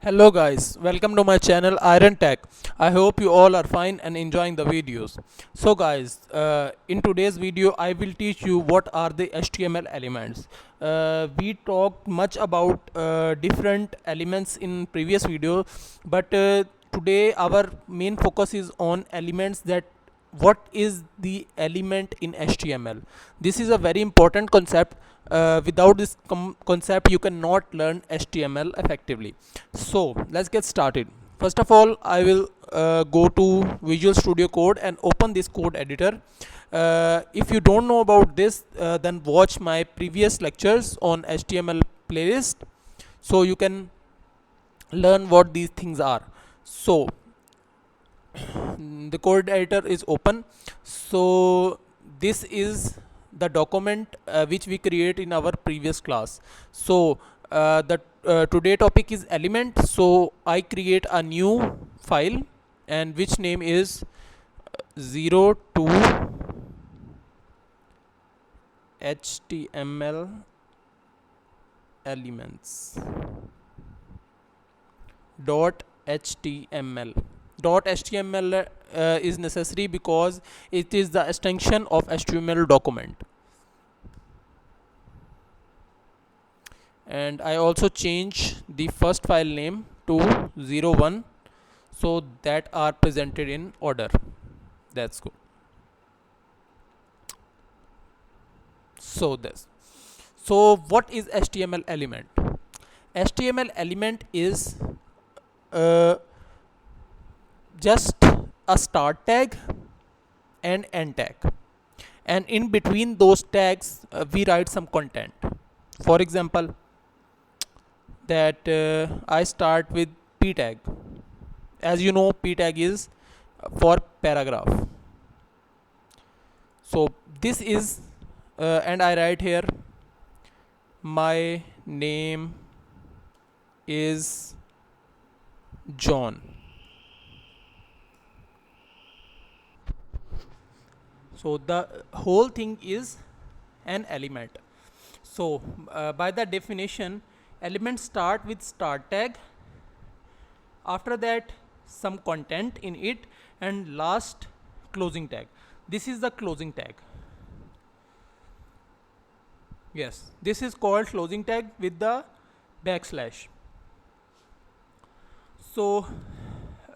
Hello guys, welcome to my channel Iron Tech. I hope you all are fine and enjoying the videos. So guys, in today's video I will teach you what are the HTML elements. We talked much about different elements in previous video, but today our main focus is on elements that what is the element in HTML. This is a very important concept. Without this concept you cannot learn HTML effectively. So let's get started. First of all, I will go to Visual Studio Code and open this code editor. If you don't know about this, then watch my previous lectures on HTML playlist, so you can learn what these things are. So the code editor is open. So this is the document which we create in our previous class. So the today topic is element, so I create a new file and which name is 02 html elements .html. .html is necessary because it is the extension of HTML document. And I also change the first file name to 01 so that are presented in order. That's good. So what is HTML element? HTML element is uh, just a start tag and end tag, and in between those tags we write some content. For example, that I start with p tag. As you know, p tag is for paragraph. So this is and I write here my name is John. So the whole thing is an element. So by the definition, elements start with start tag, after that some content in it, and last closing tag. This is the closing tag. Yes, this is called closing tag with the backslash. So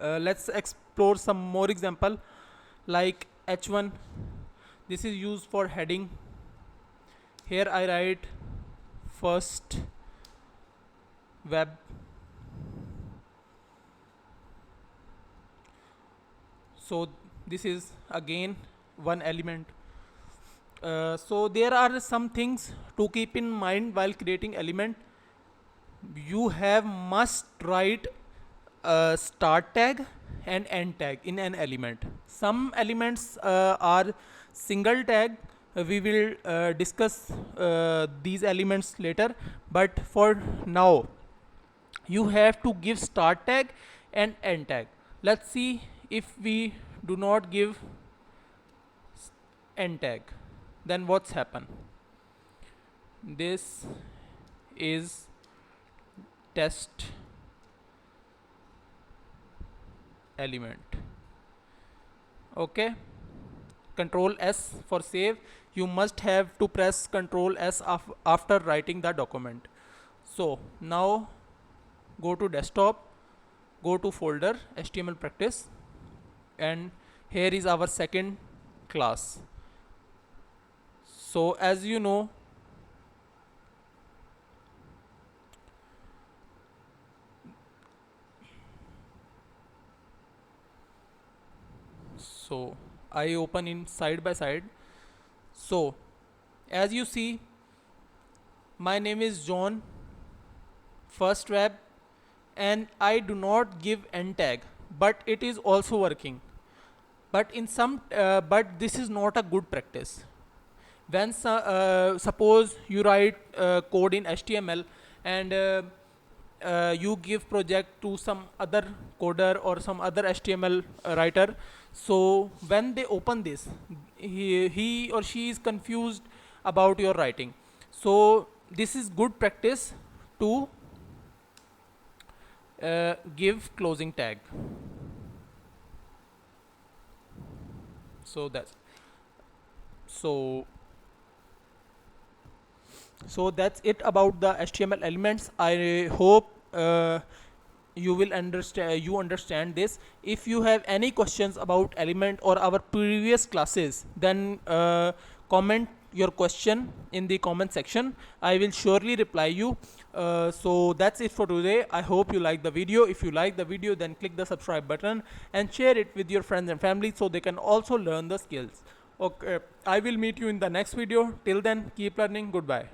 let's explore some more example, like h1. This is used for heading. Here I write first web. So this is again one element. So there are some things to keep in mind while creating element. You have must write a start tag and end tag in an element. Some elements are single tag. We will discuss these elements later, but for now you have to give start tag and end tag. Let's see if we do not give end tag, then what's happen. This is test element. Okay, control S for save. You must have to press control S after writing the document. So now go to desktop, go to folder HTML practice, and here is our second class. So as you know, so I open in side by side. So as you see, my name is John, first web, and I do not give end tag, but it is also working. But in some but this is not a good practice. When suppose you write code in HTML and you give project to some other coder or some other HTML writer, so when they open this, he or she is confused about your writing. So this is good practice to give closing tag. So that's so so that's it about the HTML elements. I hope you understand this. If you have any questions about element or our previous classes, then comment your question in the comment section. I will surely reply you. So that's it for today. I hope you like the video. If you like the video, then click the subscribe button and share it with your friends and family so they can also learn the skills. Okay, I will meet you in the next video. Till then, keep learning. Goodbye.